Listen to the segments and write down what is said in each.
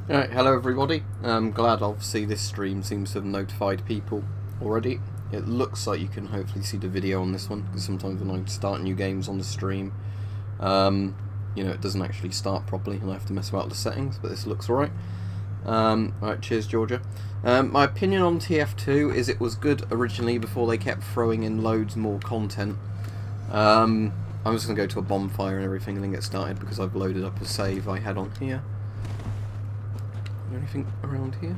Alright, hello everybody. I'm glad obviously this stream seems to have notified people already. It looks like you can hopefully see the video on this one, because sometimes when I start new games on the stream, you know, it doesn't actually start properly and I have to mess about with the settings, but this looks alright. Alright, cheers Georgia. My opinion on TF2 is it was good originally before they kept throwing in loads more content. I'm just going to go to a bonfire and everything and then get started because I've loaded up a save I had on here. Anything around here?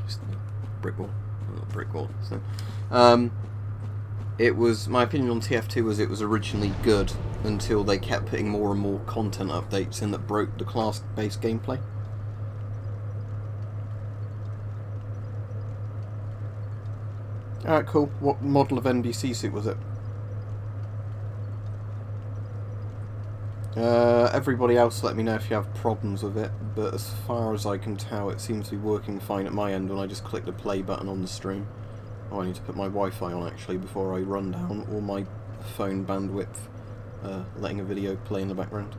Just a brick wall. Not a brick wall. So, it was, my opinion on TF2 was it was originally good until they kept putting more and more content updates in that broke the class-based gameplay. Alright, cool. What model of NBC suit was it? Everybody else let me know if you have problems with it, but as far as I can tell it seems to be working fine at my end when I just click the play button on the stream. Oh, I need to put my Wi-Fi on actually before I run down all my phone bandwidth, letting a video play in the background.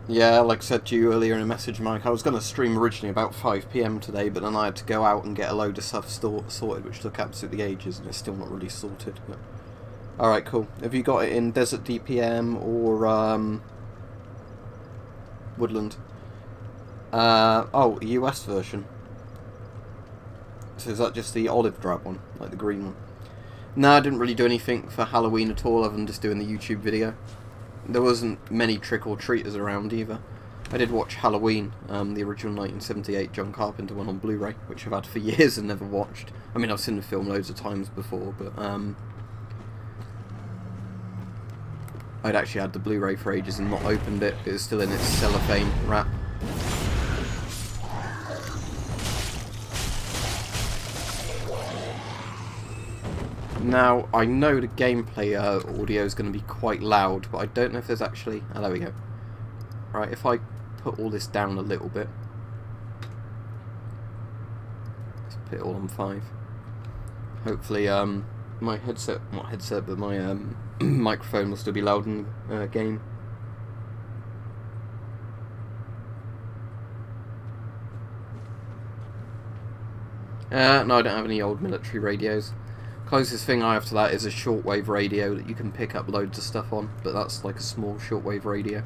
Yeah, like I said to you earlier in a message, Mike, I was going to stream originally about 5 PM today, but then I had to go out and get a load of stuff sorted, which took absolutely ages, and it's still not really sorted. But alright, cool. Have you got it in Desert DPM or Woodland? Oh, US version. So is that just the olive drab one, like the green one? No, I didn't really do anything for Halloween at all other than just doing the YouTube video. There wasn't many trick-or-treaters around either. I did watch Halloween, the original 1978 John Carpenter one on Blu-ray, which I've had for years and never watched. I mean, I've seen the film loads of times before, but I'd actually had the Blu-ray for ages and not opened it. It was still in its cellophane wrap. Now, I know the gameplay audio is going to be quite loud, but I don't know if there's actually... Oh, there we go. Right, if I put all this down a little bit. Let's put it all on 5. Hopefully, my headset, not headset, but my microphone will still be loud in the game. No, I don't have any old military radios. Closest thing I have to that is a shortwave radio that you can pick up loads of stuff on, but that's like a small shortwave radio.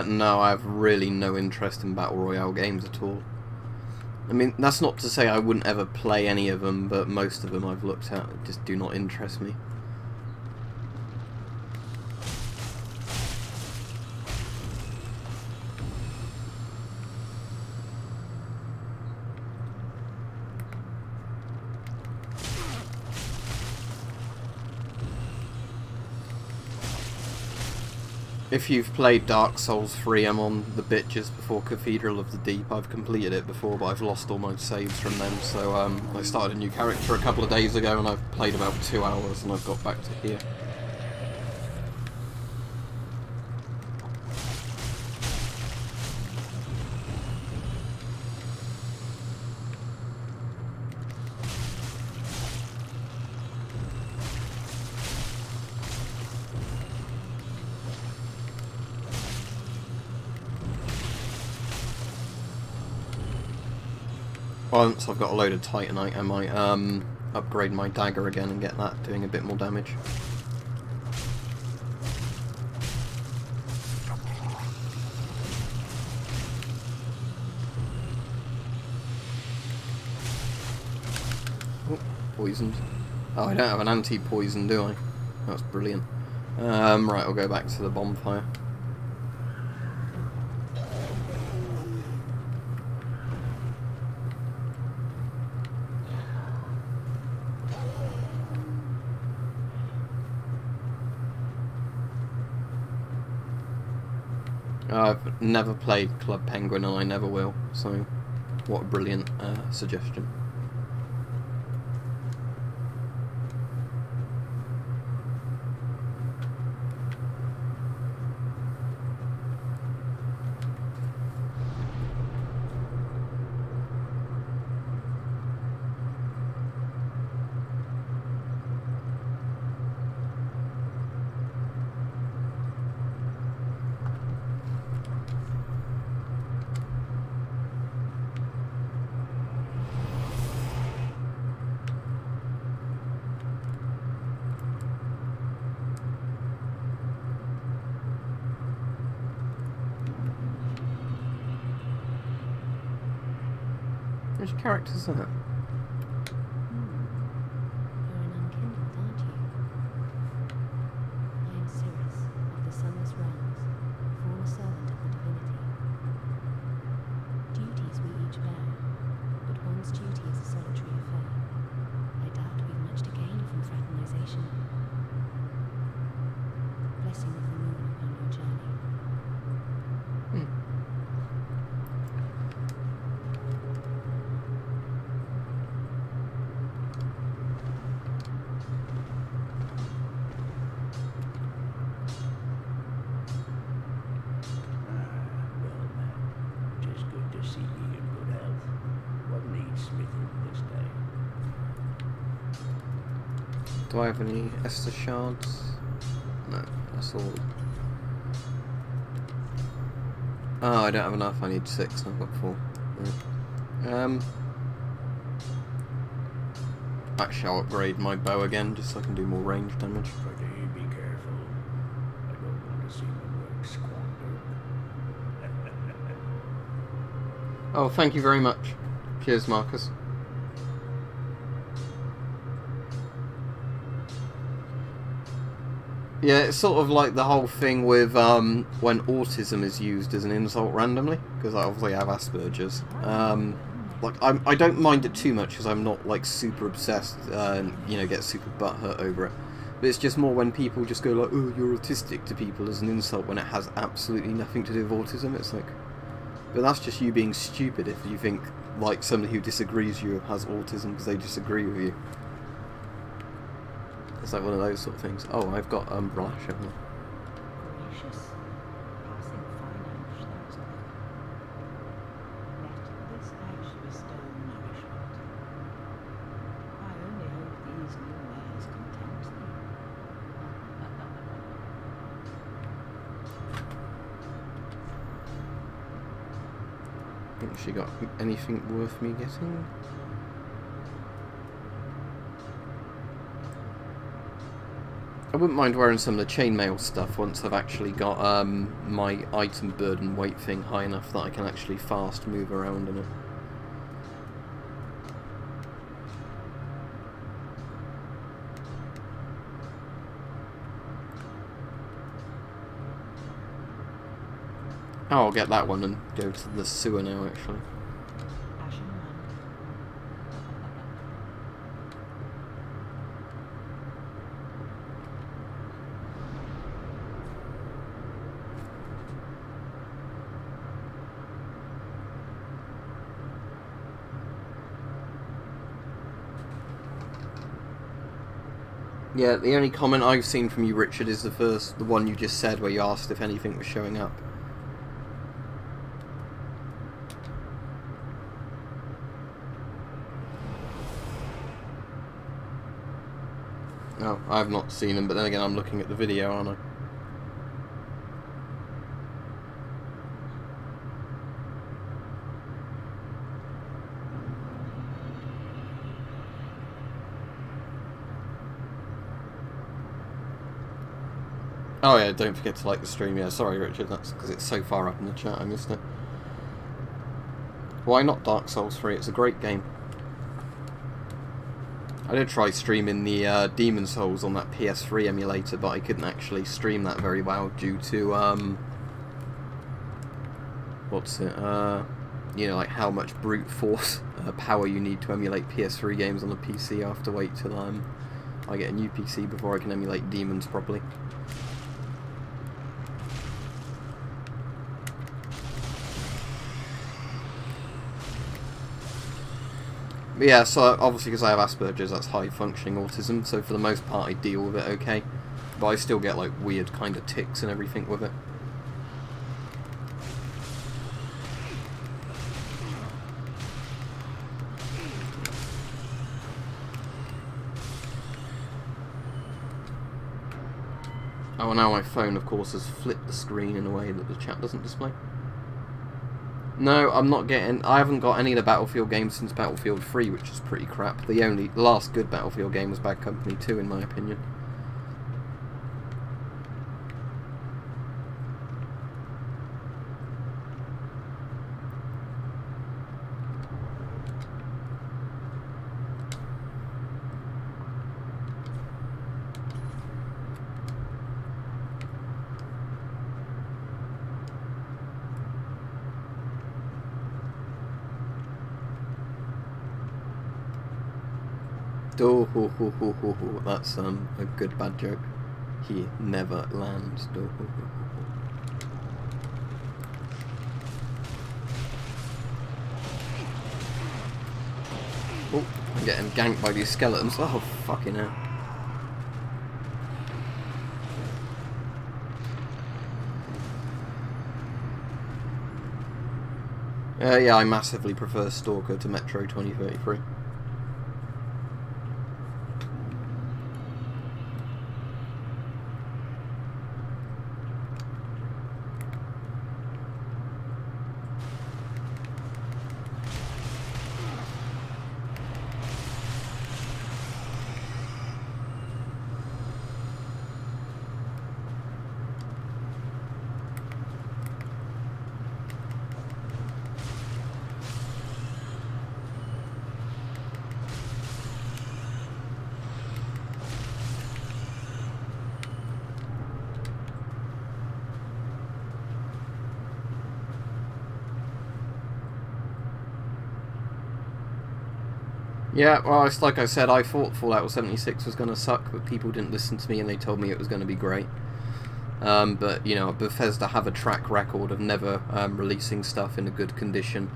No, I have really no interest in Battle Royale games at all. I mean, that's not to say I wouldn't ever play any of them, but most of them I've looked at just do not interest me. If you've played Dark Souls 3, I'm on the bit just before Cathedral of the Deep. I've completed it before, but I've lost all my saves from them, so I started a new character a couple of days ago and I've played about 2 hours and I've got back to here. Once I've got a load of Titanite, I might upgrade my dagger again and get that doing a bit more damage. Oh, poisoned. Oh, I don't have an anti-poison, do I? That's brilliant. Right, I'll go back to the bonfire. I've never played Club Penguin and I never will, so what a brilliant suggestion. Which character's that? You're an unkindled, aren't you? I am Cirrus, of the Sunless Realms, former servant of the divinity. Duties we each bear, but one's duty is a solitary affair. I doubt we've much to gain from fraternization. Blessing of the moon upon your journey. Do I have any Esther shards? No, that's all. Oh, I don't have enough. I need 6. I've got 4. Right. Actually, I'll upgrade my bow again just so I can do more range damage. Be careful. I don't want to see my work squandered. Oh, thank you very much. Cheers, Marcus. Yeah, it's sort of like the whole thing with when autism is used as an insult randomly, because I obviously have Asperger's. Like I don't mind it too much because I'm not like super obsessed and you know get super butthurt over it. But it's just more when people just go like, "Oh, you're autistic" to people as an insult when it has absolutely nothing to do with autism. It's like, but that's just you being stupid if you think like somebody who disagrees with you has autism because they disagree with you. It's like one of those sort of things. Oh, I've got Blash, haven't I? Gracious. Passing fine ash, that's all. Let this ash bestow nourishment. I only hope these new wares content thee. Has she got anything worth me getting? I wouldn't mind wearing some of the chainmail stuff once I've actually got my item burden weight thing high enough that I can actually fast move around in it. Oh, I'll get that one and go to the sewer now, actually. Ashen one. Yeah, the only comment I've seen from you, Richard, is the one you just said where you asked if anything was showing up. No, I've not seen them, but then again I'm looking at the video, aren't I? Oh yeah, don't forget to like the stream. Yeah, sorry Richard, that's because it's so far up in the chat, I missed it. Why not Dark Souls 3? It's a great game. I did try streaming the Demon Souls on that PS3 emulator, but I couldn't actually stream that very well due to you know, like how much brute force power you need to emulate PS3 games on a PC. I have to wait till I get a new PC before I can emulate Demons properly. But yeah, so obviously because I have Asperger's, that's high functioning autism, so for the most part I deal with it okay. But I still get like weird kind of tics and everything with it. Oh, and now my phone of course has flipped the screen in a way that the chat doesn't display. No, I'm not getting... I haven't got any of the Battlefield games since Battlefield 3, which is pretty crap. The last good Battlefield game was Bad Company 2, in my opinion. Oh, ho, ho, ho, ho, ho. That's a good bad joke. He never lands. Oh, ho, ho, ho, ho. Oh, I'm getting ganked by these skeletons. Oh, fucking hell. Yeah, I massively prefer Stalker to Metro 2033. Yeah, well, it's like I said, I thought Fallout 76 was going to suck, but people didn't listen to me and they told me it was going to be great. But, you know, Bethesda have a track record of never releasing stuff in a good condition.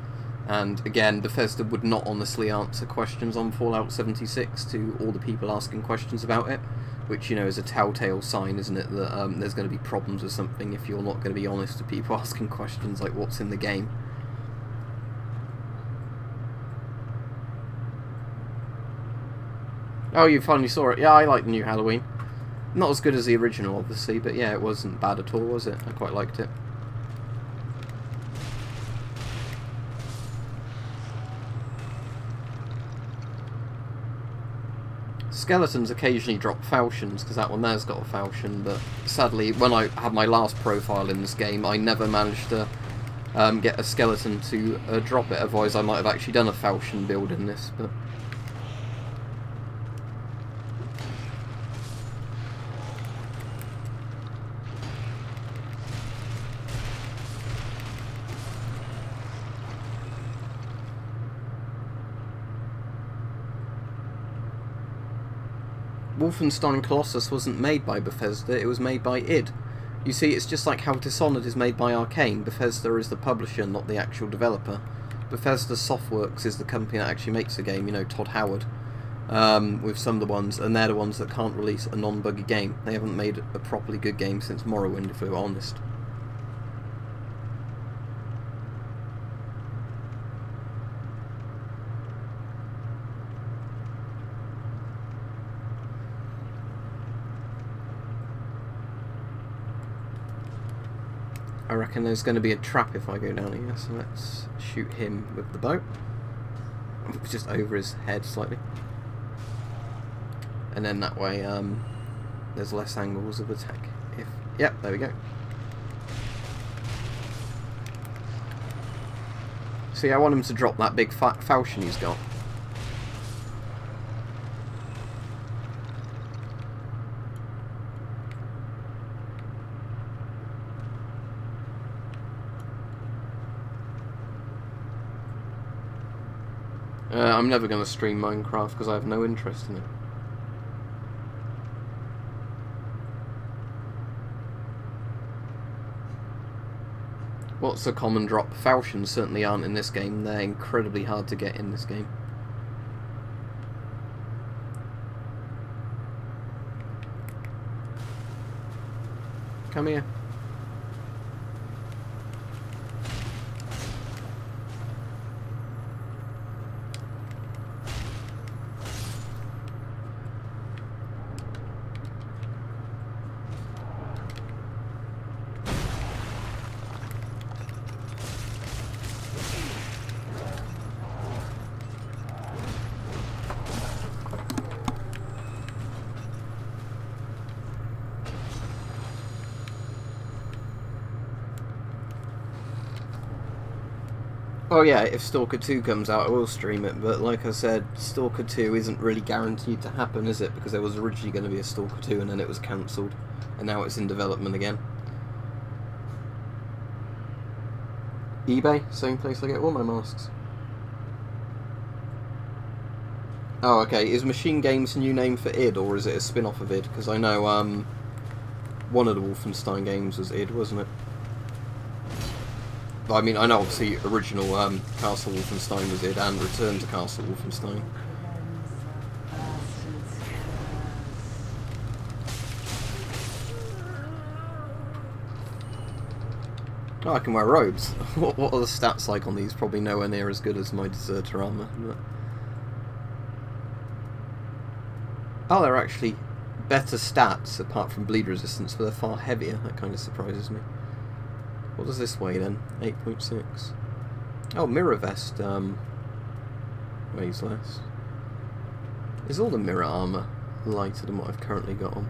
And, again, Bethesda would not honestly answer questions on Fallout 76 to all the people asking questions about it, which, you know, is a telltale sign, isn't it, that there's going to be problems with something if you're not going to be honest to people asking questions like what's in the game. Oh, you finally saw it. Yeah, I like the new Halloween. Not as good as the original, obviously, but yeah, it wasn't bad at all, was it? I quite liked it. Skeletons occasionally drop falchions, because that one there's got a falchion, but sadly, when I had my last profile in this game, I never managed to get a skeleton to drop it, otherwise I might have actually done a falchion build in this, but... Wolfenstein Colossus wasn't made by Bethesda, it was made by id. You see, it's just like how Dishonored is made by Arcane. Bethesda is the publisher, not the actual developer. Bethesda Softworks is the company that actually makes the game, you know, Todd Howard, with some of the ones, and they're the ones that can't release a non-buggy game. They haven't made a properly good game since Morrowind, if we're honest. I reckon there's going to be a trap if I go down here, so let's shoot him with the bow. Just over his head slightly. And then that way there's less angles of attack. Yep, there we go. See, I want him to drop that big falchion he's got. I'm never going to stream Minecraft because I have no interest in it. What's a common drop? Falchions certainly aren't in this game. They're incredibly hard to get in this game. Come here. Oh yeah, if Stalker 2 comes out I will stream it, but like I said, Stalker 2 isn't really guaranteed to happen, is it? Because there was originally going to be a Stalker 2 and then it was cancelled, and now it's in development again. eBay, same place I get all my masks. Oh, okay, is Machine Games a new name for id, or is it a spin-off of id? Because I know one of the Wolfenstein games was id, wasn't it? I mean, I know obviously original Castle Wolfenstein was id, and Return to Castle Wolfenstein. Oh, I can wear robes. What are the stats like on these? Probably nowhere near as good as my Deserter armour. But... oh, they're actually better stats, apart from bleed resistance, but they're far heavier. That kind of surprises me. What does this weigh then? 8.6. Oh, mirror vest weighs less. Is all the mirror armour lighter than what I've currently got on?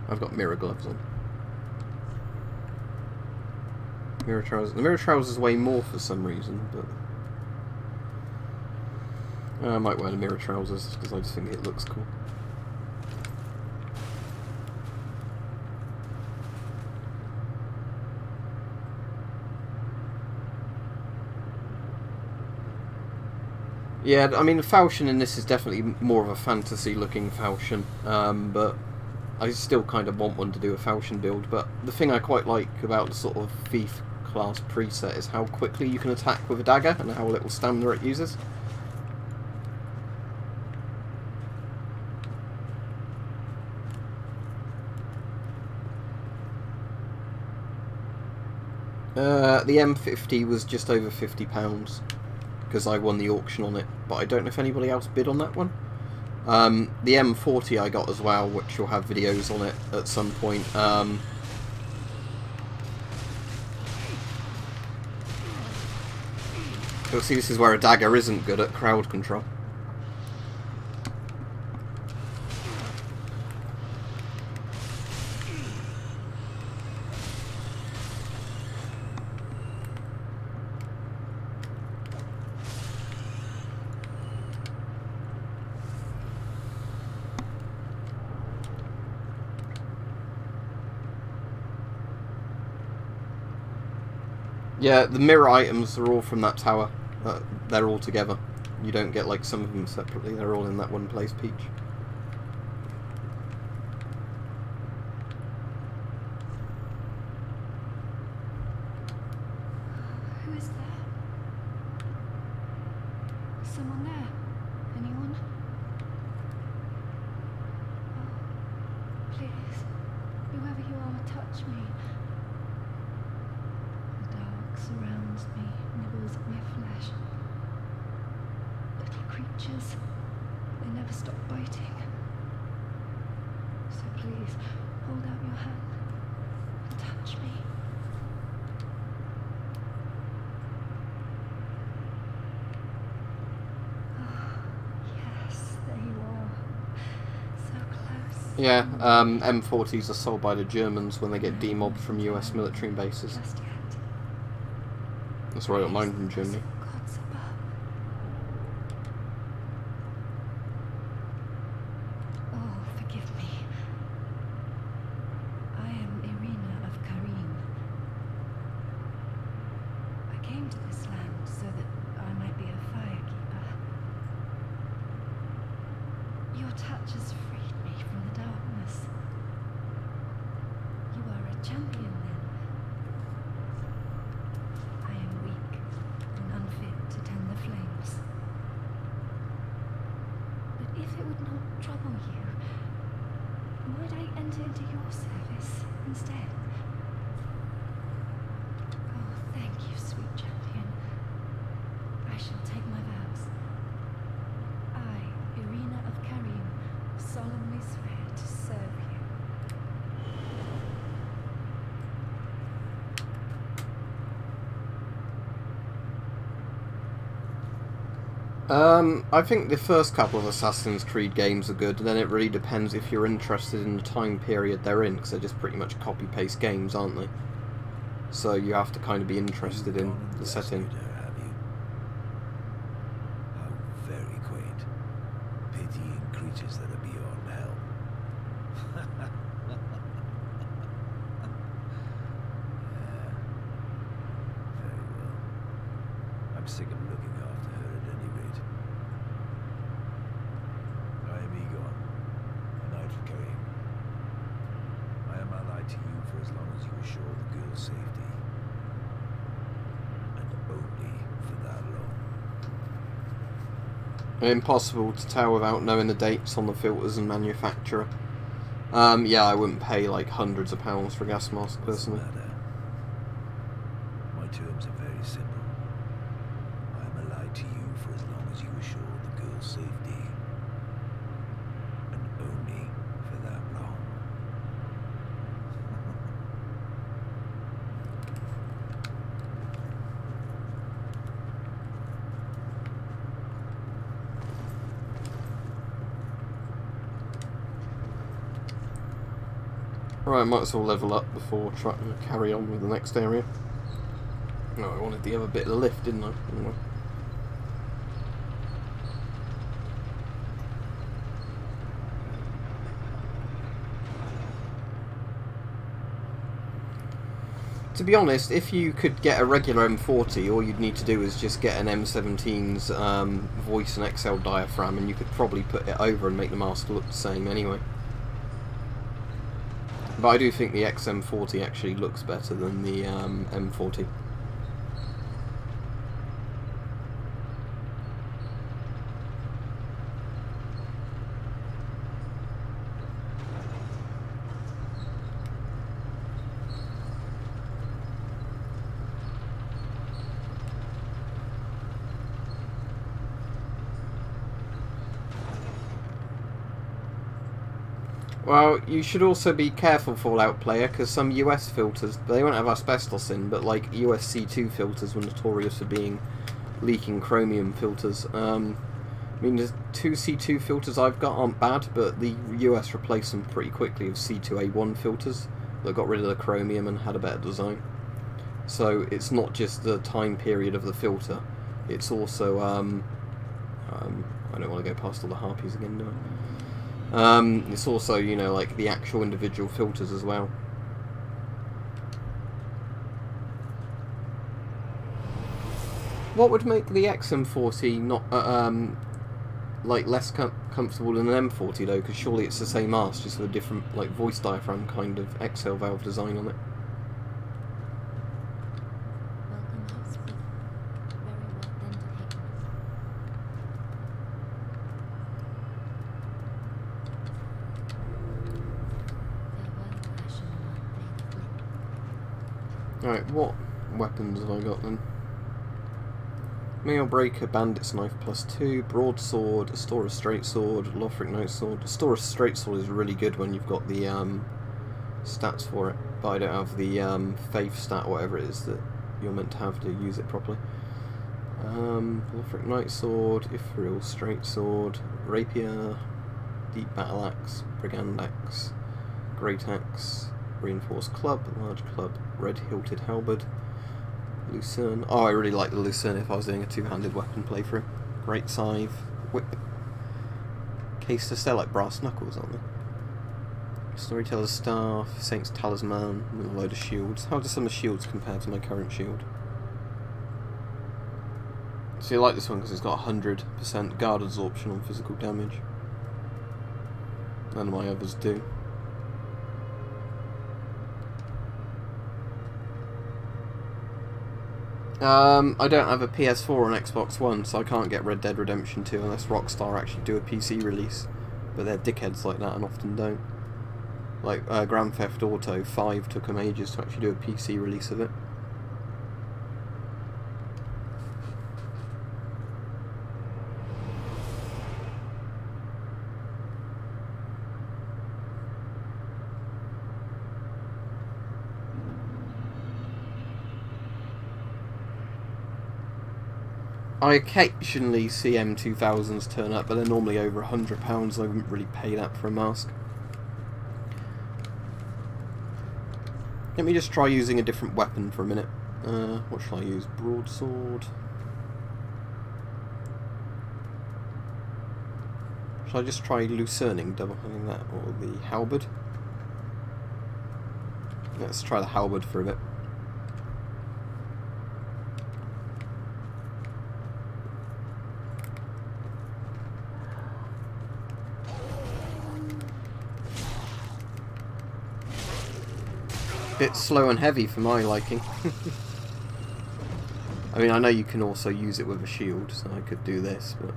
I've got mirror gloves on. Mirror trousers. The mirror trousers weigh more for some reason, but I might wear the mirror trousers because I just think it looks cool. Yeah, I mean, the falchion in this is definitely more of a fantasy-looking falchion, but I still kind of want one to do a falchion build. But the thing I quite like about the sort of thief class preset is how quickly you can attack with a dagger and how little stamina it uses. The M50 was just over £50 because I won the auction on it, but I don't know if anybody else bid on that one. The M40 I got as well, which will have videos on it at some point. You'll see this is where a dagger isn't good at crowd control. Yeah, the mirror items are all from that tower. They're all together. You don't get like some of them separately. They're all in that one place, Peach. Who is there? Is someone there? Anyone? Oh, please, whoever you are, touch me. Surrounds me, nibbles at my flesh. Little creatures, they never stop biting. So please, hold out your hand and touch me. Oh, yes, there you are. So close. Yeah, M40s are sold by the Germans when they get demobbed from US military bases. Just yet. That's where I got mine from Germany. Gods above. Oh, forgive me. I am Irina of Karim. touch has freed me from the darkness. You are a champion then. I am weak and unfit to tend the flames. But if it would not trouble you, might I enter into your service instead? Oh, thank you, sweet champion. I shall take my vows. I, Irina of Carrion, solemnly swear to serve you. I think the first couple of Assassin's Creed games are good, and then it really depends if you're interested in the time period they're in, because they're just pretty much copy-paste games, aren't they? So you have to kind of be interested in the setting. Have you? How very quaint. Pitying creatures that are beyond help. Yeah. Very well. I'm sick of looking after her at any rate. I am Egon, a knight of Carrion. I am allied to you for as long as you assure the girl's safety. And only for that long. Impossible to tell without knowing the dates on the filters and manufacturer. Yeah, I wouldn't pay like hundreds of pounds for a gas mask personally. What's the matter? My terms are very simple. I am allied to you for as long as you assure the girl's safety. And only for that long. Right, might as well level up before trying to carry on with the next area. No, I wanted the other bit of the lift, didn't I? Anyway. To be honest, if you could get a regular M40, all you'd need to do is just get an M17's voice and XL diaphragm, and you could probably put it over and make the mask look the same anyway. But I do think the XM40 actually looks better than the M40. Well, you should also be careful, Fallout player, because some US filters, they won't have asbestos in, but like US C2 filters were notorious for being leaking chromium filters. I mean, the two C2 filters I've got aren't bad, but the US replaced them pretty quickly with C2A1 filters that got rid of the chromium and had a better design. So it's not just the time period of the filter, it's also, I don't want to go past all the harpies again, do I? It's also, you know, like the actual individual filters as well. What would make the XM40 not, like less comfortable than an M40 though? Because surely it's the same mask, just with a different, like, voice diaphragm kind of exhale valve design on it. Alright, what weapons have I got then? Mail Breaker, Bandit's Knife +2, Broadsword, Astora Straight Sword, Lothric Night Sword. Astora Straight Sword is really good when you've got the stats for it, but I don't have the Faith stat, whatever it is that you're meant to have to use it properly. Lothric Night Sword, Ethereal Straight Sword, Rapier, Deep Battle Axe, Brigand Axe, Great Axe, Reinforced Club, Large Club, Red Hilted Halberd, Lucerne. Oh, I really like the Lucerne if I was doing a two-handed weapon playthrough. Great Scythe, Whip. Case to sell like brass knuckles, aren't they? Storyteller's Staff, Saint's Talisman, with a load of shields. How do some of the shields compare to my current shield? See, I like this one because it's got 100% guard absorption on physical damage. None of my others do. I don't have a PS4 or an Xbox One, so I can't get Red Dead Redemption 2 unless Rockstar actually do a PC release. But they're dickheads like that and often don't. Like Grand Theft Auto 5 took them ages to actually do a PC release of it. I occasionally see M2000s turn up, but they're normally over £100. I wouldn't really pay that for a mask. Let me just try using a different weapon for a minute. What shall I use? Broadsword. Shall I just try lucerning, double-handing that, or the halberd? Let's try the halberd for a bit. Bit slow and heavy for my liking. I mean, I know you can also use it with a shield, so I could do this, but...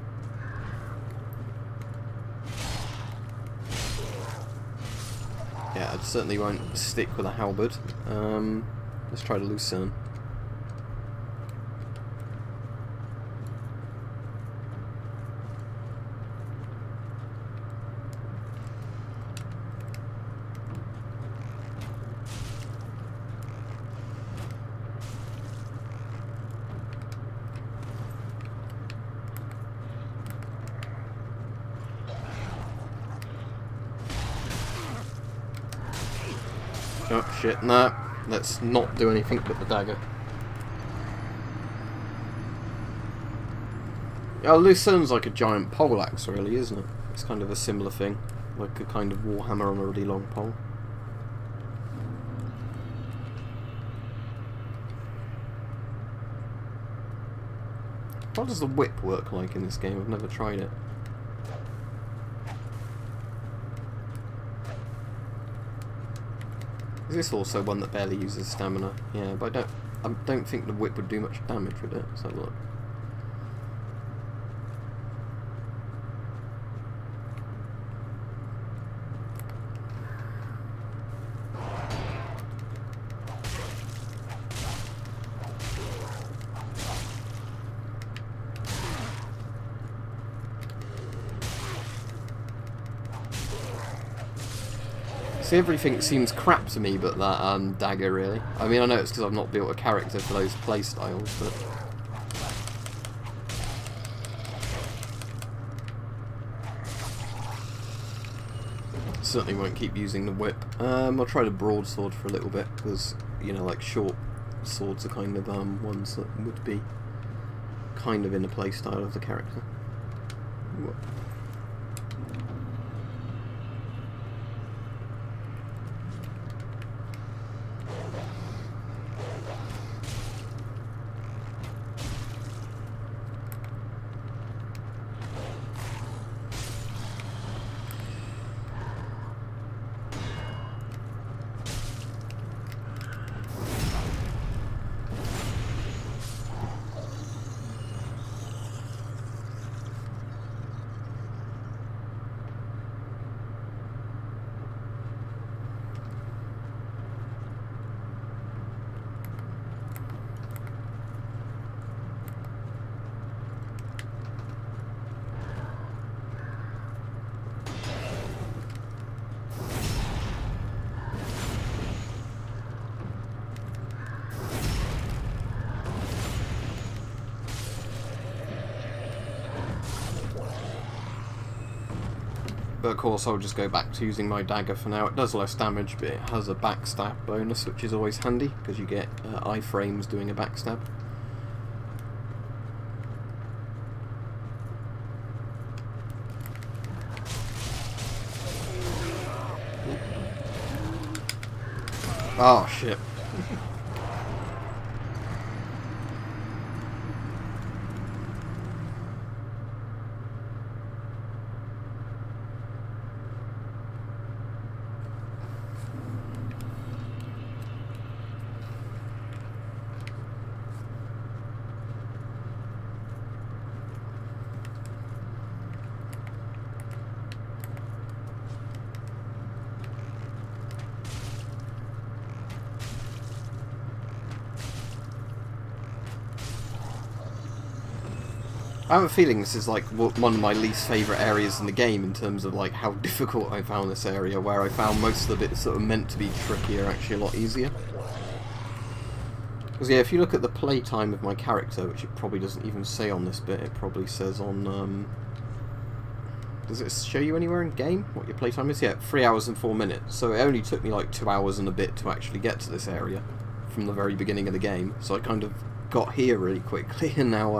yeah, I certainly won't stick with a halberd. Let's try the lucerne. Oh shit, no, let's not do anything with the dagger. Oh, lucerne's like a giant poleaxe really, isn't it? It's kind of a similar thing, like a kind of warhammer on a really long pole. What does the whip work like in this game? I've never tried it. Is this also one that barely uses stamina? Yeah, but I don't think the whip would do much damage with it. Let's have a look. See, everything seems crap to me but that dagger, really. I mean, I know it's because I've not built a character for those playstyles, but... certainly won't keep using the whip. I'll try the broadsword for a little bit, because, you know, like, short swords are kind of ones that would be kind of in the playstyle of the character. Whoa. But of course I'll just go back to using my dagger for now. It does less damage, but it has a backstab bonus, which is always handy, because you get iframes doing a backstab. Oh shit. I have a feeling this is like one of my least favourite areas in the game in terms of like how difficult I found this area, where I found most of the bits that were meant to be tricky are actually a lot easier. Because yeah, if you look at the playtime of my character, which it probably doesn't even say on this bit, it probably says on... does it show you anywhere in game what your playtime is? Yeah, 3 hours and 4 minutes. So it only took me like 2 hours and a bit to actually get to this area from the very beginning of the game. So I kind of got here really quickly, and now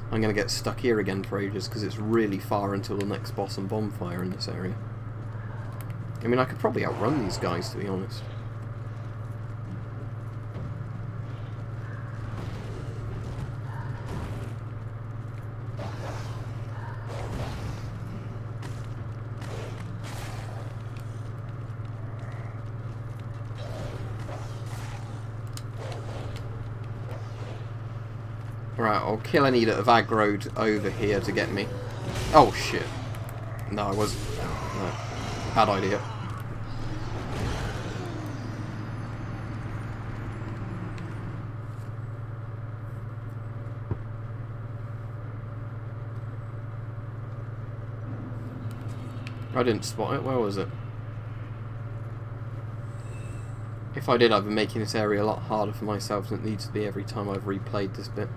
I'm going to get stuck here again for ages because it's really far until the next boss and bonfire in this area. I mean, I could probably outrun these guys, to be honest. Right, I'll kill any that have aggroed over here to get me. Oh shit. No, I wasn't. No. Bad idea. I didn't spot it. Where was it? If I did, I'd be making this area a lot harder for myself than it needs to be every time I've replayed this bit.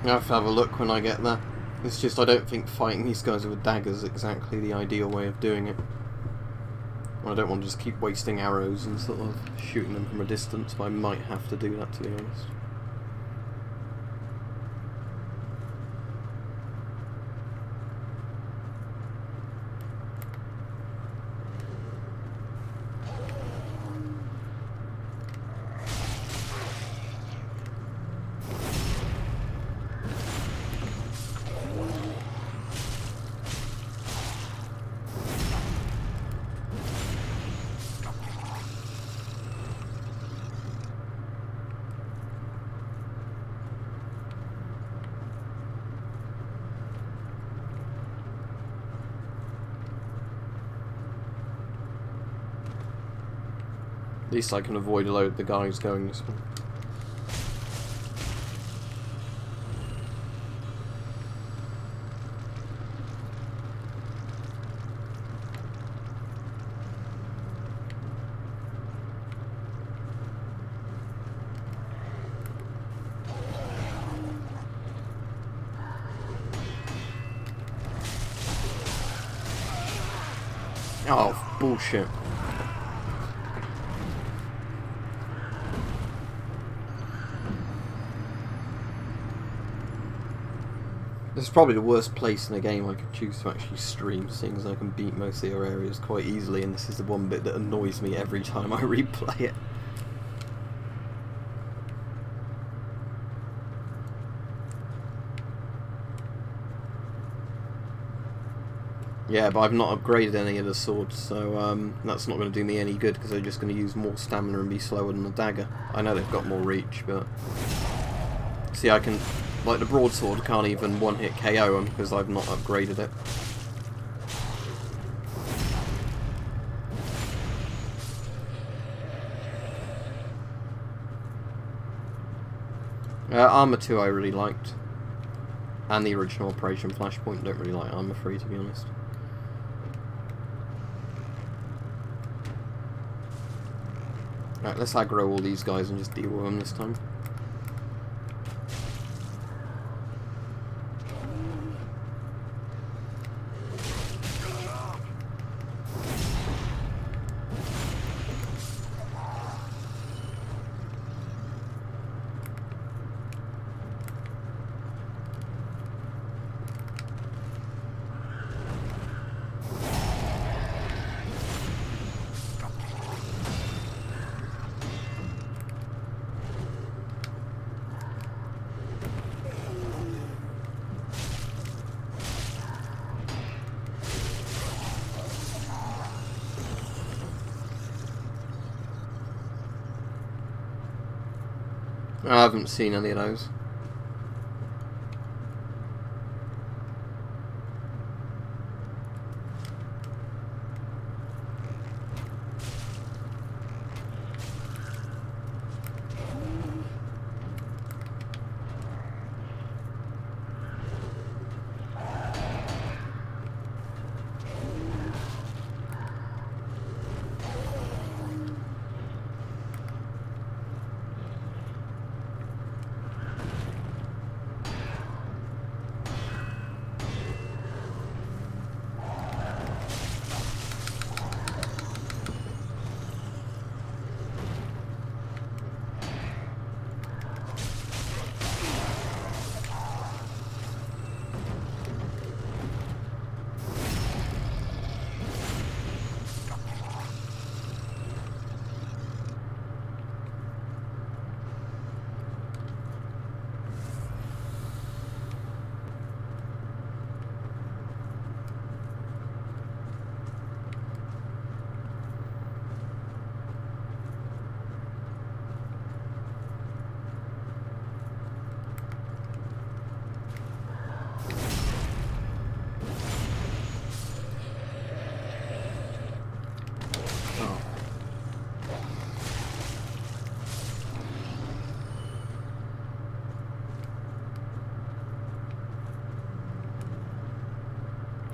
I have to have a look when I get there. It's just I don't think fighting these guys with daggers is exactly the ideal way of doing it. I don't want to just keep wasting arrows and sort of shooting them from a distance, but I might have to do that, to be honest. At least I can avoid a load of the guys going this way. Oh, bullshit. This is probably the worst place in the game I could choose to actually stream, seeing as I can beat most of the other areas quite easily, and this is the one bit that annoys me every time I replay it. Yeah, but I've not upgraded any of the swords, so that's not going to do me any good, because they're just going to use more stamina and be slower than the dagger. I know they've got more reach, but... See, I can... Like, the broadsword can't even one-hit KO him, because I've not upgraded it. Armour 2 I really liked. And the original Operation Flashpoint. Don't really like Armour 3, to be honest. Right, let's aggro all these guys and just deal with them this time. I haven't seen any of those.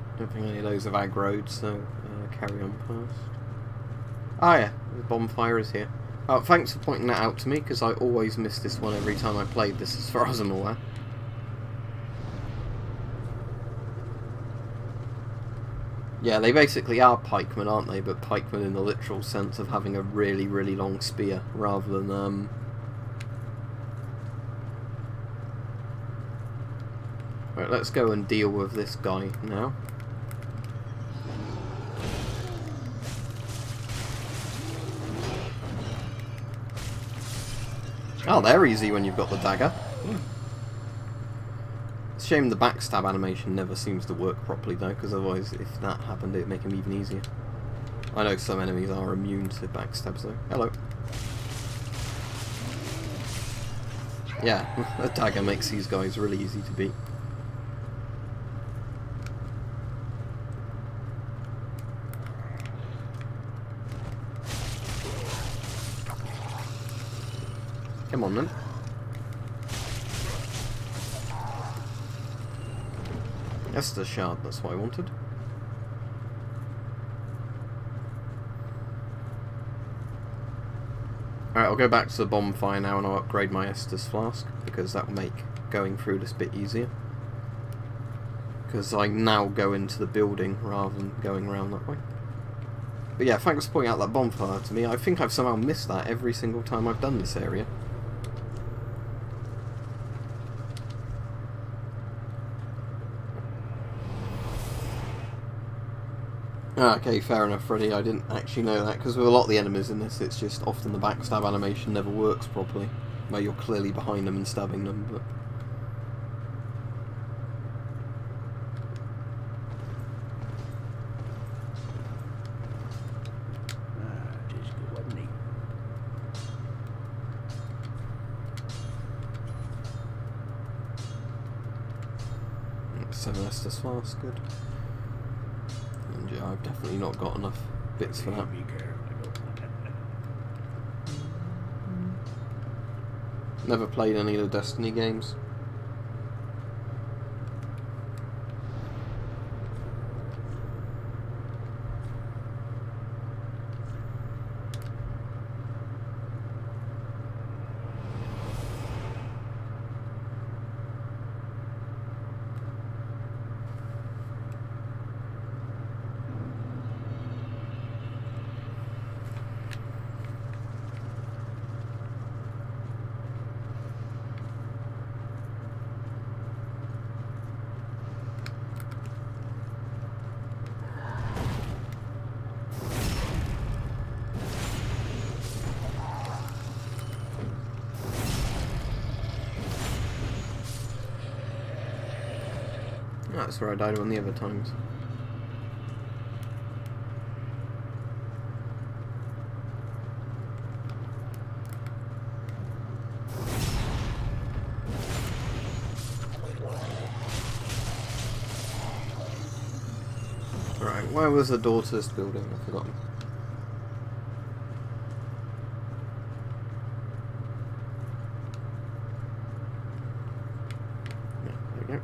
I don't think any of those have aggroed, so carry on past. Oh yeah, the bonfire is here. Oh, thanks for pointing that out to me, because I always miss this one every time I played this, as far as I'm aware. Yeah, they basically are pikemen, aren't they? But pikemen in the literal sense of having a really, really long spear, rather than, Right, let's go and deal with this guy now. Oh, they're easy when you've got the dagger. It's a shame the backstab animation never seems to work properly though, because otherwise if that happened it'd make them even easier. I know some enemies are immune to backstabs though. Hello. Yeah, a dagger makes these guys really easy to beat. Come on then. Esther shard, that's what I wanted. Alright, I'll go back to the bonfire now and I'll upgrade my Esther's flask, because that will make going through this bit easier. Because I now go into the building rather than going around that way. But yeah, thanks for pointing out that bonfire to me. I think I've somehow missed that every single time I've done this area. Okay, fair enough, Freddy. I didn't actually know that, because with a lot of the enemies in this, it's just often the backstab animation never works properly, where you're clearly behind them and stabbing them, but... Just good, wasn't he? 7 Estus flask, good. And yeah, I've definitely not got enough bits for that. Be careful. Never played any of the Destiny games. That's where I died one the other times. Where was the door to this building? I've forgotten. Yeah, there we go.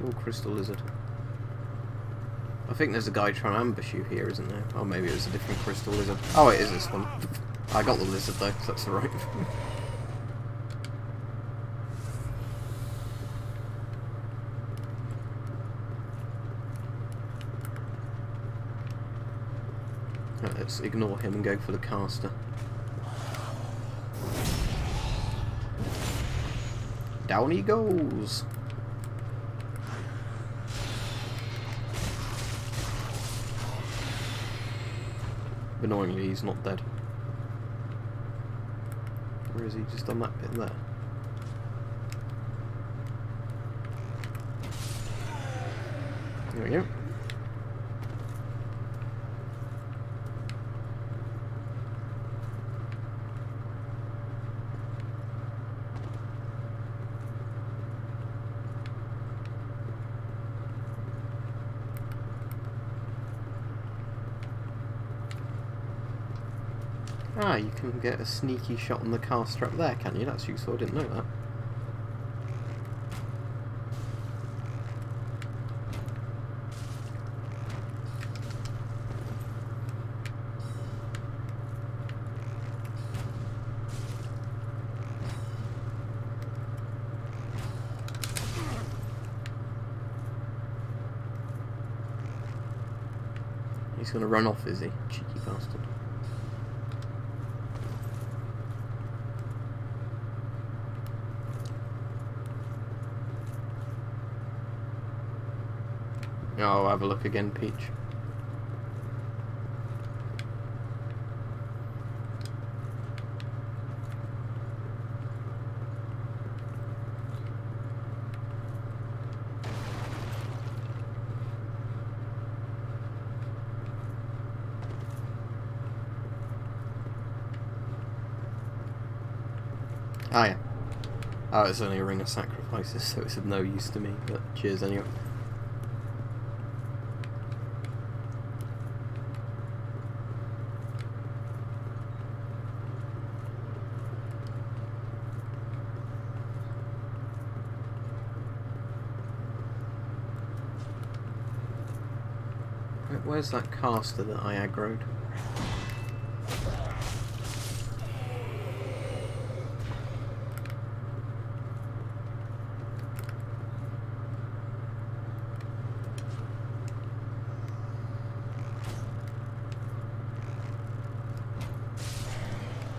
Oh, crystal lizard. I think there's a guy trying to ambush you here, isn't there? Oh, maybe it was a different crystal lizard. Oh, it is this one. I got the lizard though, so that's alright. Right, let's ignore him and go for the caster. Down he goes! Annoyingly, he's not dead. Or is he just on that bit there? There we go. Ah, you can get a sneaky shot on the caster up there, can you? That's useful, I didn't know that. He's gonna run off, is he? Cheeky bastard. Oh, have a look again, Peach. Ah, yeah. Oh, it's only a ring of sacrifices, so it's of no use to me, but cheers anyway. Where's that caster that I aggroed?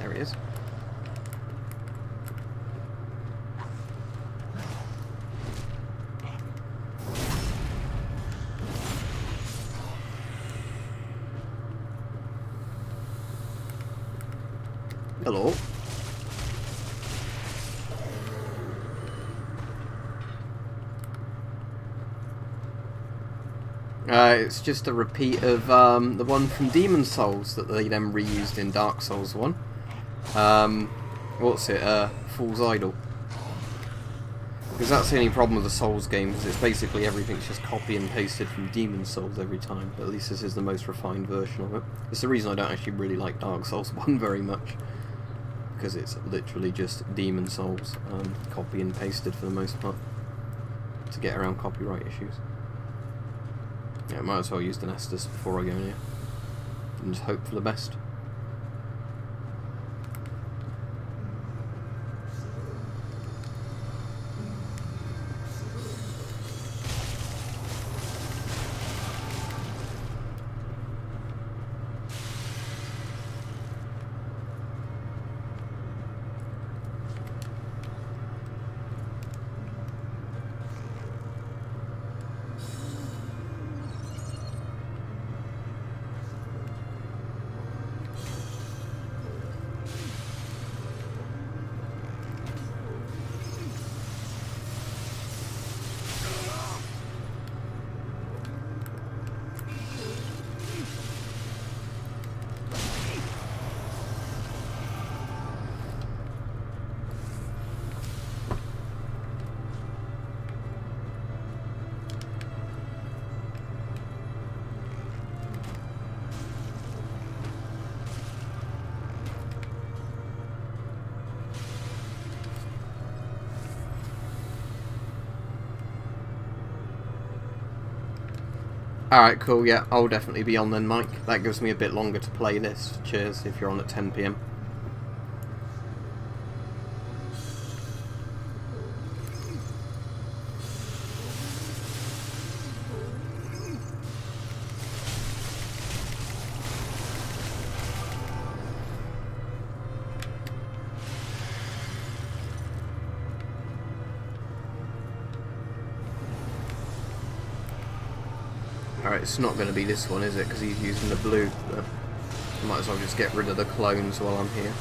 There he is. Hello. It's just a repeat of the one from Demon Souls that they then reused in Dark Souls 1. What's it? Fool's Idol. Because that's the only problem with the Souls games, it's basically everything's just copy and pasted from Demon Souls every time. But at least this is the most refined version of it. It's the reason I don't actually really like Dark Souls 1 very much. because it's literally just Demon Souls copy and pasted for the most part to get around copyright issues. Yeah, might as well use the Nestus before I go in here and just hope for the best. Alright, cool, yeah, I'll definitely be on then, Mike. That gives me a bit longer to play this. Cheers, if you're on at 10 PM. Alright, it's not going to be this one, is it? Because he's using the blue. But I might as well just get rid of the clones while I'm here.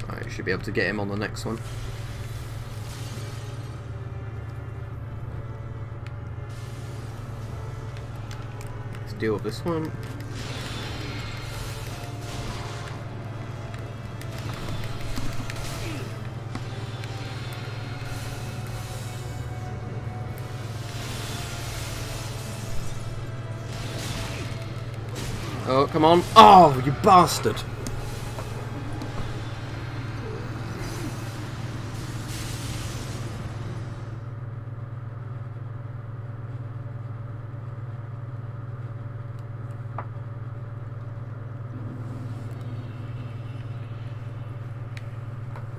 Alright, should be able to get him on the next one. Deal with this one. Oh, come on. Oh, you bastard.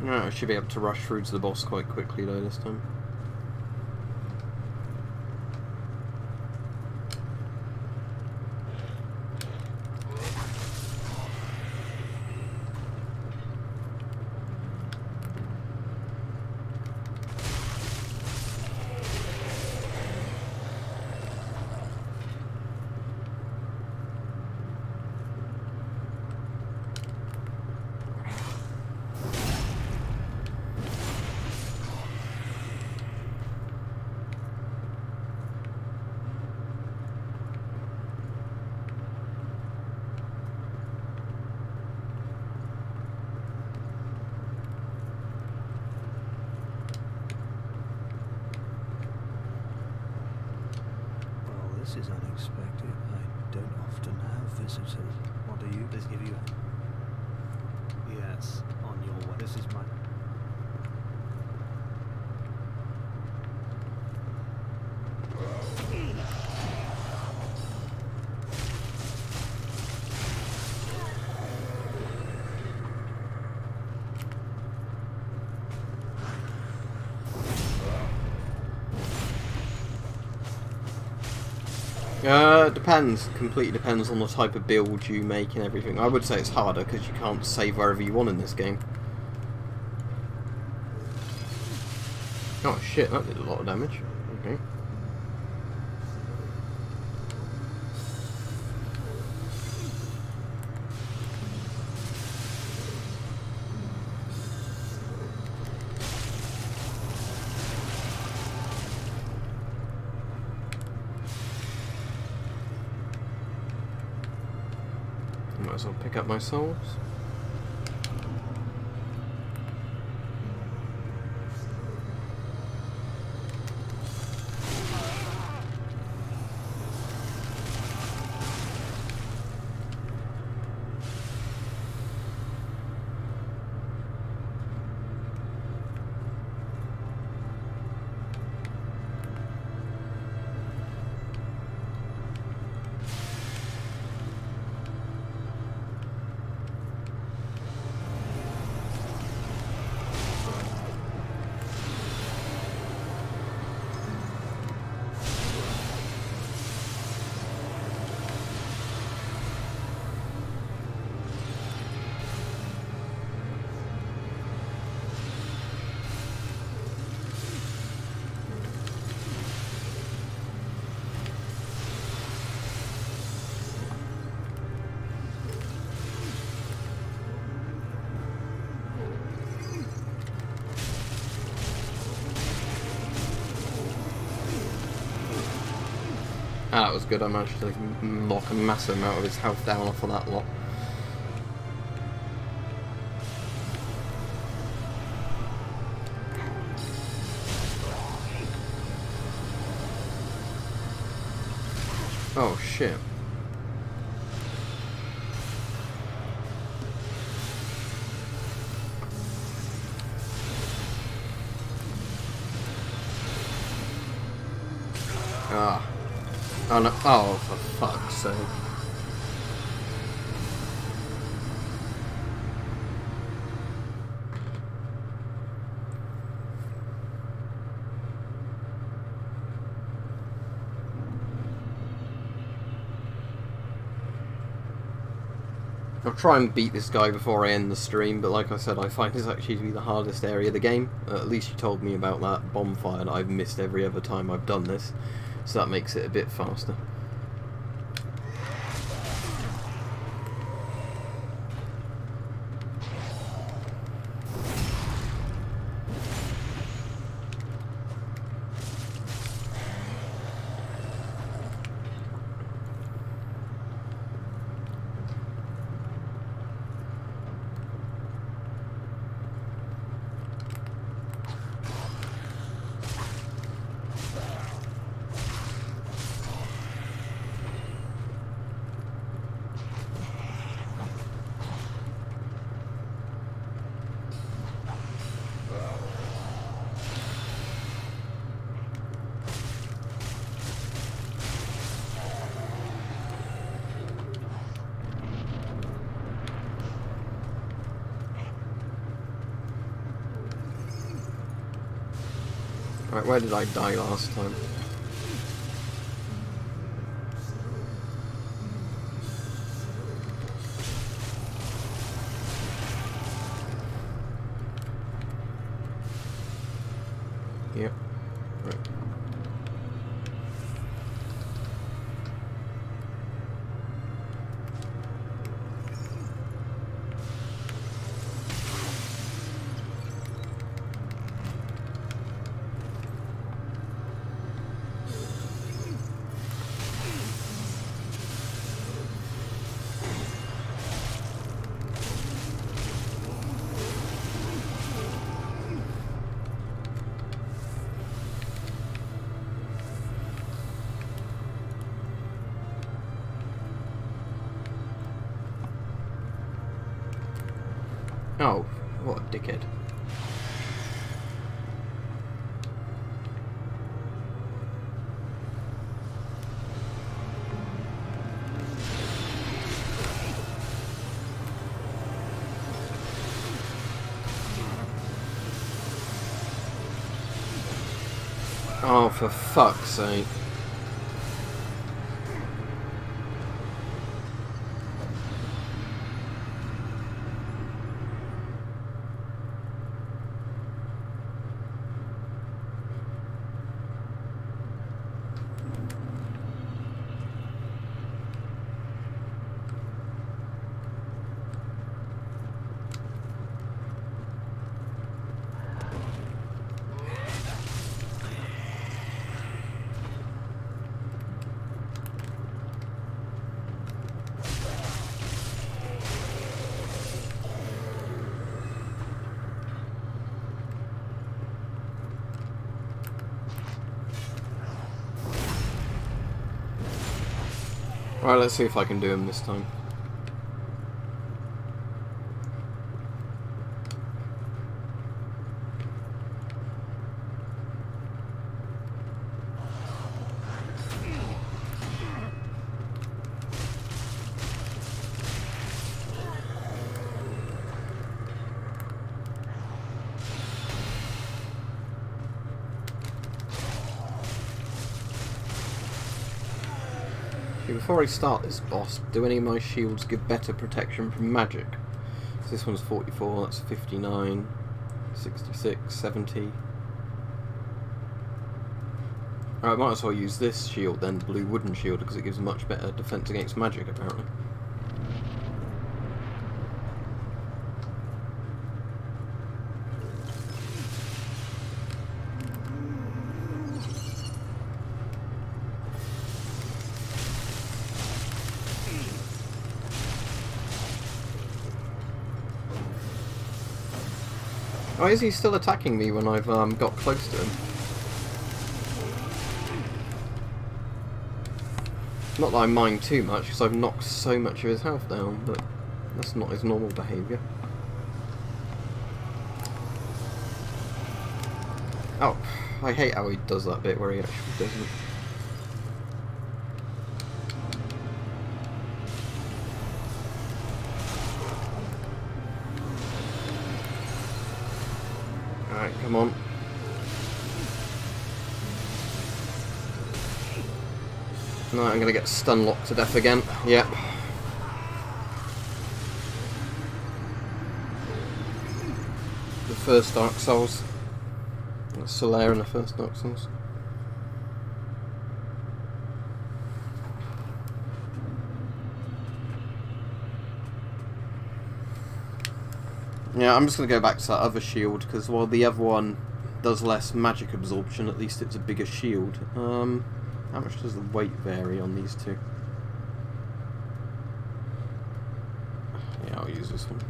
No, I should be able to rush through to the boss quite quickly though this time. This is unexpected. I don't often have visitors. What do you? This give you? Yes, on your way. This is my. Depends. Completely depends on the type of build you make and everything. I would say it's harder because you can't save wherever you want in this game. Oh shit, that did a lot of damage. Okay. Might as well pick up my souls. Ah, that was good. I managed to knock a massive amount of his health down off of that lot. Oh shit. Ah. Oh no. Oh, for fuck's sake. I'll try and beat this guy before I end the stream, but like I said, I find this actually to be the hardest area of the game. At least you told me about that bonfire that I've missed every other time I've done this, so that makes it a bit faster. Right, where did I die last time? Yep. Right. Oh, what a dickhead. Oh, for fuck's sake. Alright, let's see if I can do him this time. Before I start this boss, do any of my shields give better protection from magic? So this one's 44, that's 59, 66, 70. I might as well use this shield then, the blue wooden shield, because it gives much better defense against magic apparently. Why is he still attacking me when I've got close to him? Not that I mind too much, because I've knocked so much of his health down, but that's not his normal behaviour. Oh, I hate how he does that bit where he actually doesn't. Alright, come on. No, I'm gonna get stun locked to death again. Yep. The first Dark Souls. Solaire in the first Dark Souls. Yeah, I'm just gonna go back to that other shield, because while the other one does less magic absorption, at least it's a bigger shield. How much does the weight vary on these two? Yeah, I'll use this one.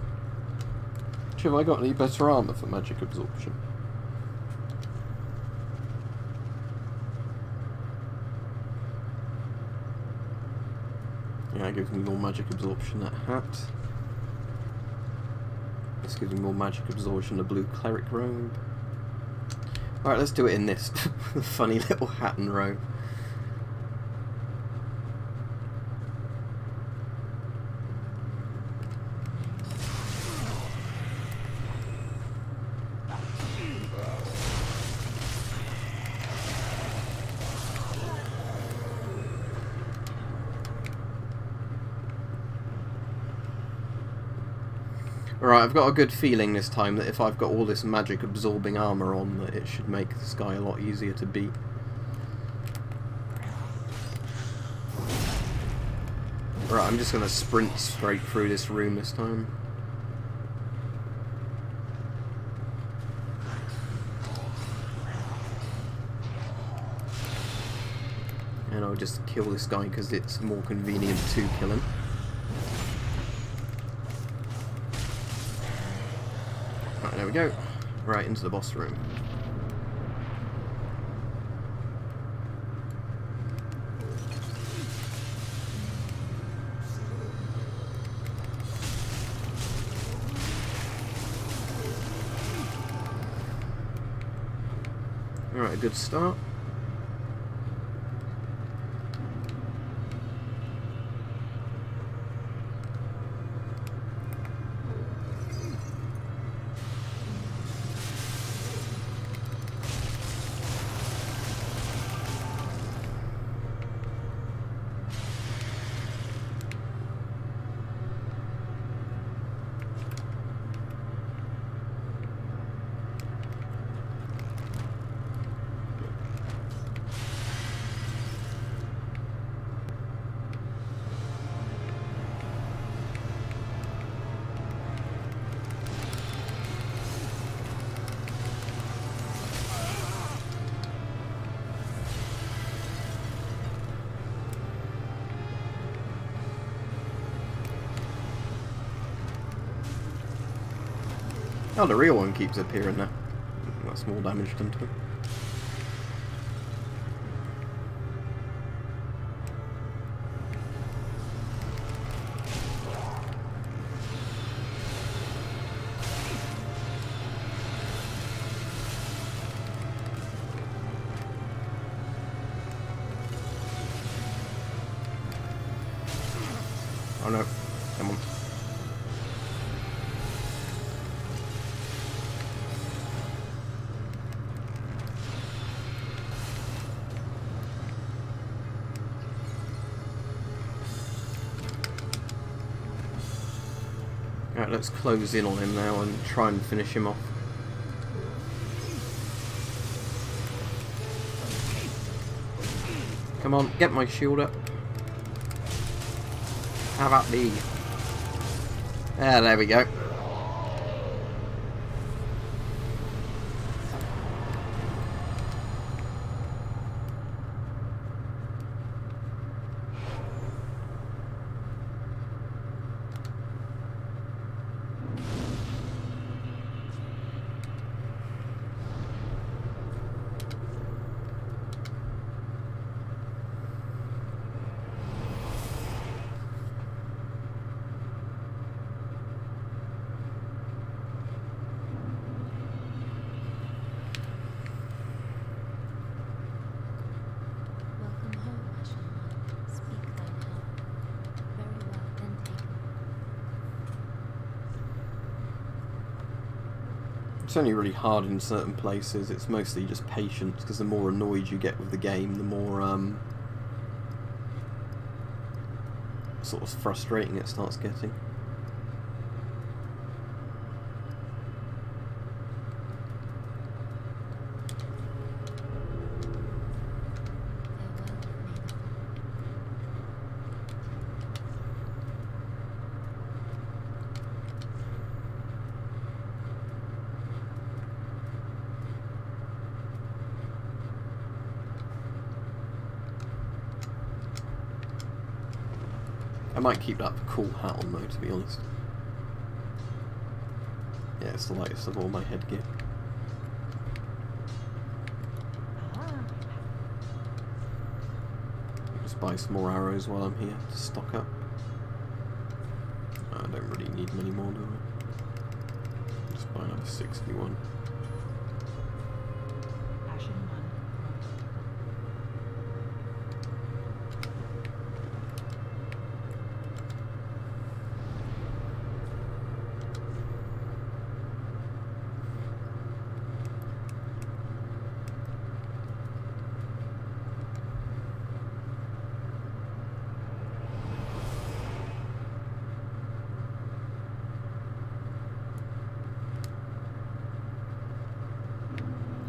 Have I got any better armour for magic absorption? Yeah, it gives me more magic absorption, that hat. This gives me more magic absorption, the blue cleric robe. Alright, let's do it in this funny little hat and robe. Right, I've got a good feeling this time that if I've got all this magic absorbing armour on, that it should make this guy a lot easier to beat. Right, I'm just going to sprint straight through this room this time. And I'll just kill this guy because it's more convenient to kill him. Right, there we go. Right, into the boss room. Alright, a good start. Oh, the real one keeps appearing now. That's more damage done to him. Oh no, come on. Alright, let's close in on him now and try and finish him off. Come on, get my shield up. How about thee? Ah, there we go. It's only really hard in certain places. It's mostly just patience, because the more annoyed you get with the game, the more sort of frustrating it starts getting. I might keep that cool hat on though, to be honest. Yeah, it's the lightest of all my headgear. Just buy some more arrows while I'm here to stock up. I don't really need many more, do I? Just buy another 61.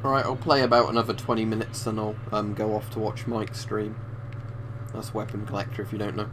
Alright, I'll play about another 20 minutes and I'll go off to watch Mike's stream. That's Weapon Collector if you don't know.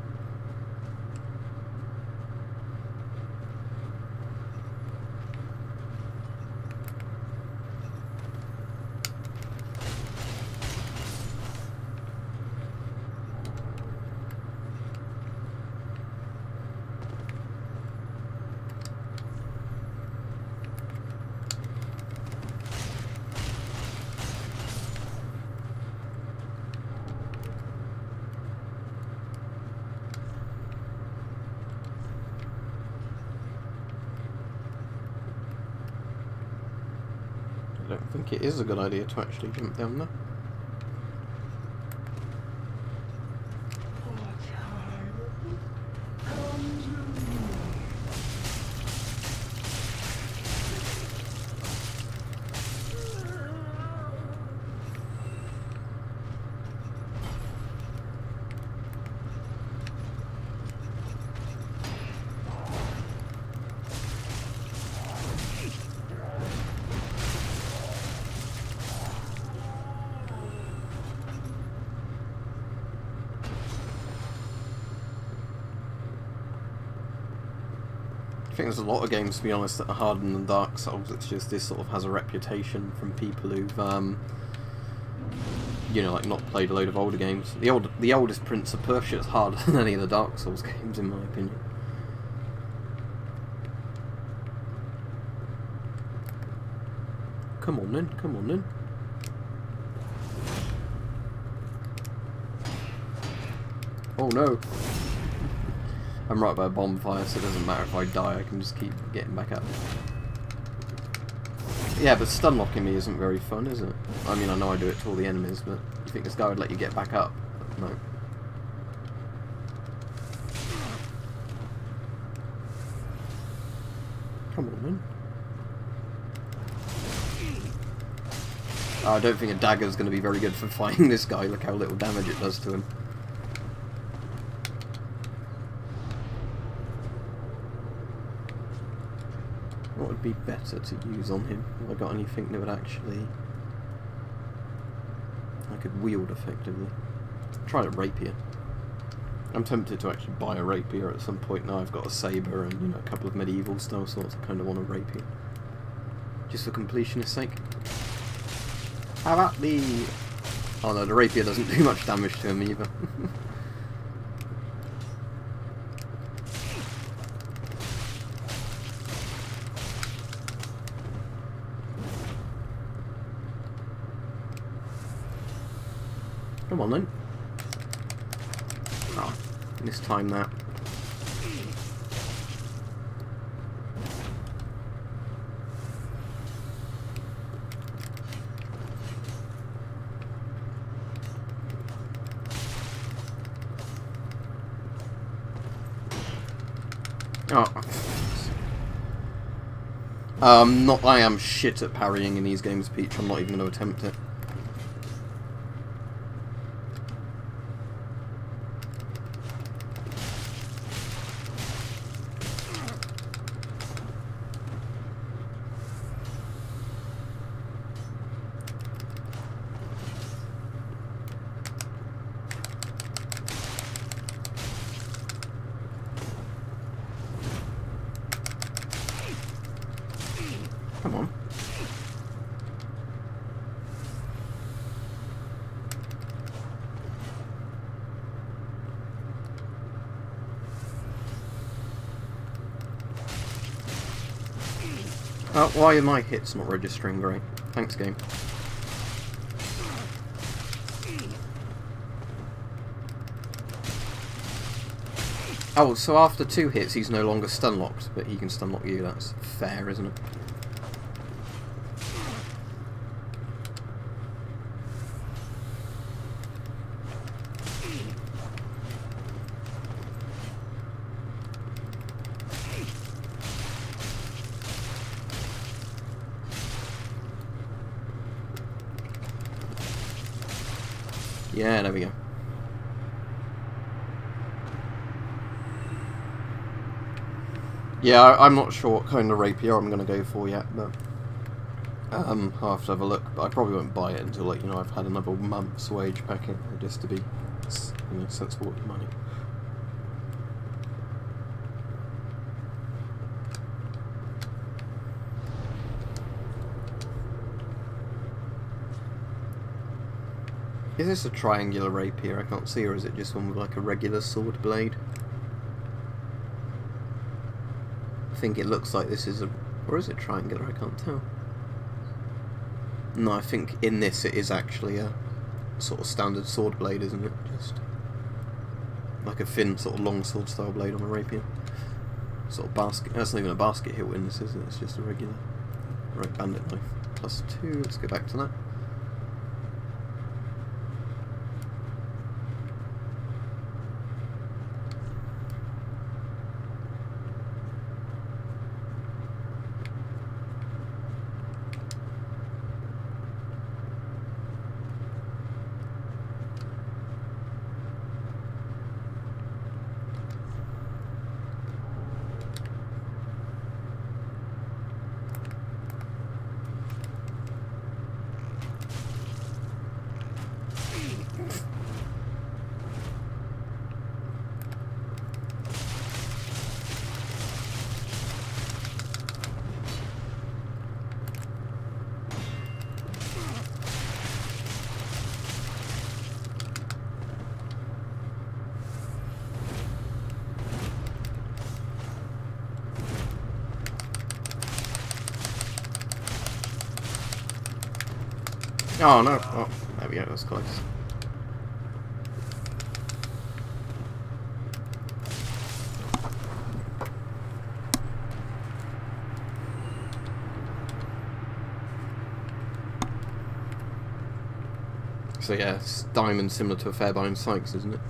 I don't think it is a good idea to actually jump down there. I think there's a lot of games, to be honest, that are harder than Dark Souls. It's just this sort of has a reputation from people who've, you know, like not played a load of older games. The oldest Prince of Persia is harder than any of the Dark Souls games, in my opinion. Come on then, come on then. Oh no. I'm right by a bonfire, so it doesn't matter if I die, I can just keep getting back up. Yeah, but stun locking me isn't very fun, is it? I mean, I know I do it to all the enemies, but you think this guy would let you get back up? No. Come on, then. I don't think a dagger's going to be very good for fighting this guy. Look how little damage it does to him. What would be better to use on him? Have I got anything that would actually... I could wield effectively? Try a rapier. I'm tempted to actually buy a rapier at some point now. I've got a saber and, you know, a couple of medieval style swords. I kind of want a rapier. Just for completionist's sake. How about the... Oh no, the rapier doesn't do much damage to him either. Come on then. Oh, mistime that. Oh. Not. I am shit at parrying in these games, Peach. I'm not even going to attempt it. Come on. Why are my hits not registering great? Thanks, game. Oh, so after 2 hits he's no longer stun locked, but he can stun lock you. That's fair, isn't it? Yeah, there we go. Yeah, I'm not sure what kind of rapier I'm going to go for yet, but I'll have to have a look. But I probably won't buy it until, like, you know, I've had another month's wage packet, just to be, you know, sensible with money. Is this a triangular rapier? I can't see, or is it just one with like a regular sword blade? I think it looks like this is a... or is it triangular? I can't tell. No, I think in this it is actually a sort of standard sword blade, isn't it? Just like a thin sort of long sword style blade on a rapier. Sort of basket... that's not even a basket hilt in this, is it? It's just a regular... right, bandit knife. +2, let's go back to that. Oh no, oh, there we go, that's close. So yeah, it's diamond similar to a Fairbairn Sykes, isn't it?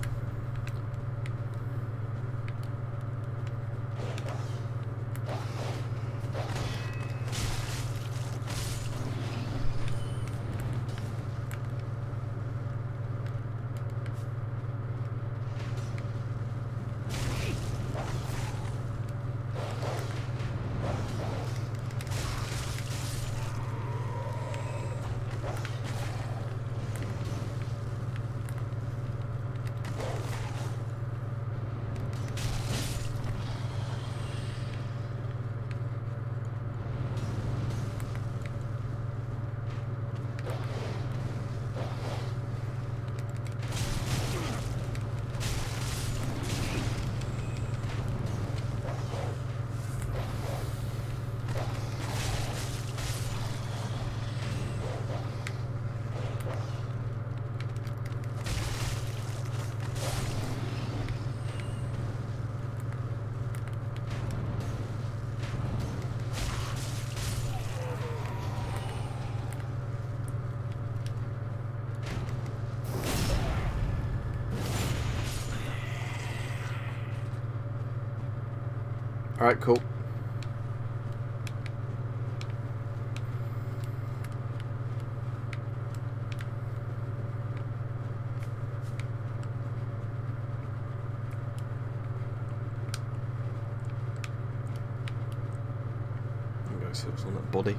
Alright, cool. So it's on that body.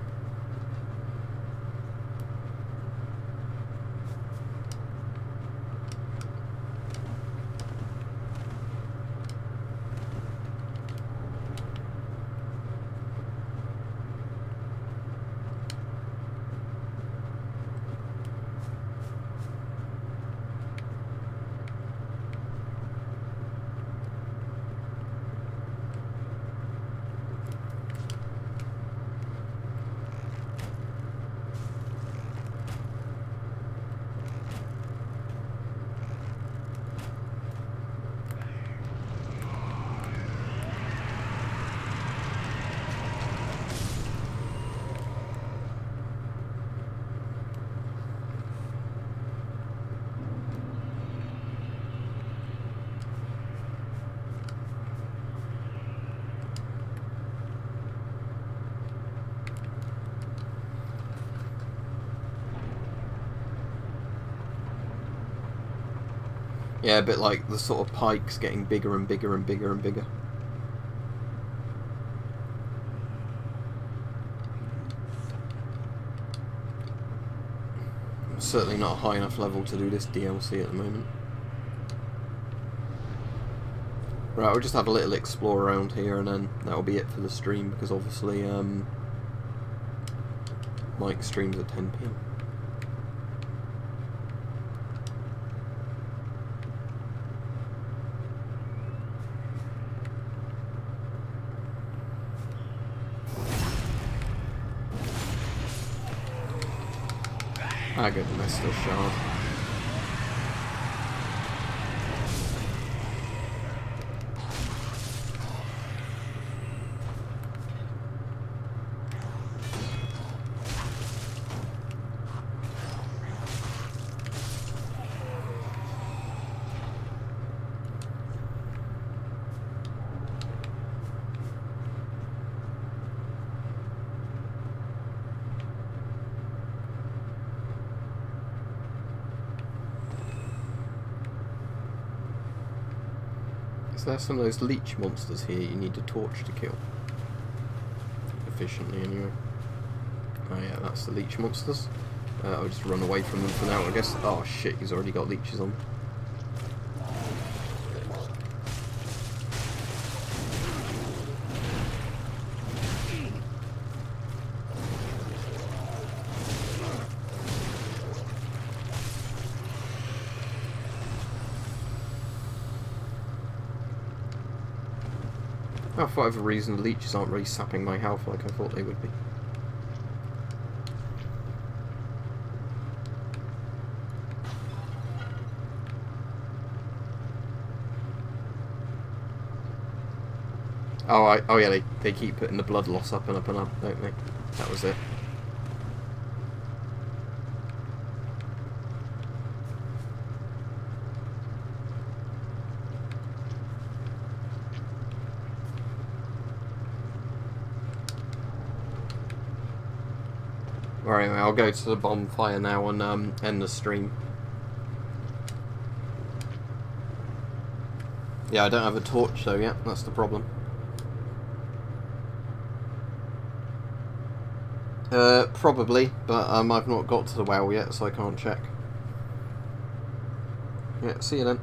Yeah, a bit like the sort of pikes getting bigger and bigger and bigger and bigger. Certainly not a high enough level to do this DLC at the moment. Right, we'll just have a little explore around here and then that'll be it for the stream, because obviously Mike streams at 10 PM. I got the Master Shard. So there's some of those leech monsters here you need a torch to kill. Efficiently, anyway. Oh yeah, that's the leech monsters. I'll just run away from them for now, I guess. Oh shit, he's already got leeches on. Oh, for whatever reason, the leeches aren't really sapping my health like I thought they would be. Oh yeah, they keep putting the blood loss up and up and up, don't they? That was it. Right, anyway, I'll go to the bonfire now and end the stream. Yeah, I don't have a torch though yet, that's the problem. Probably, but I've not got to the well yet, so I can't check. Yeah, see you then.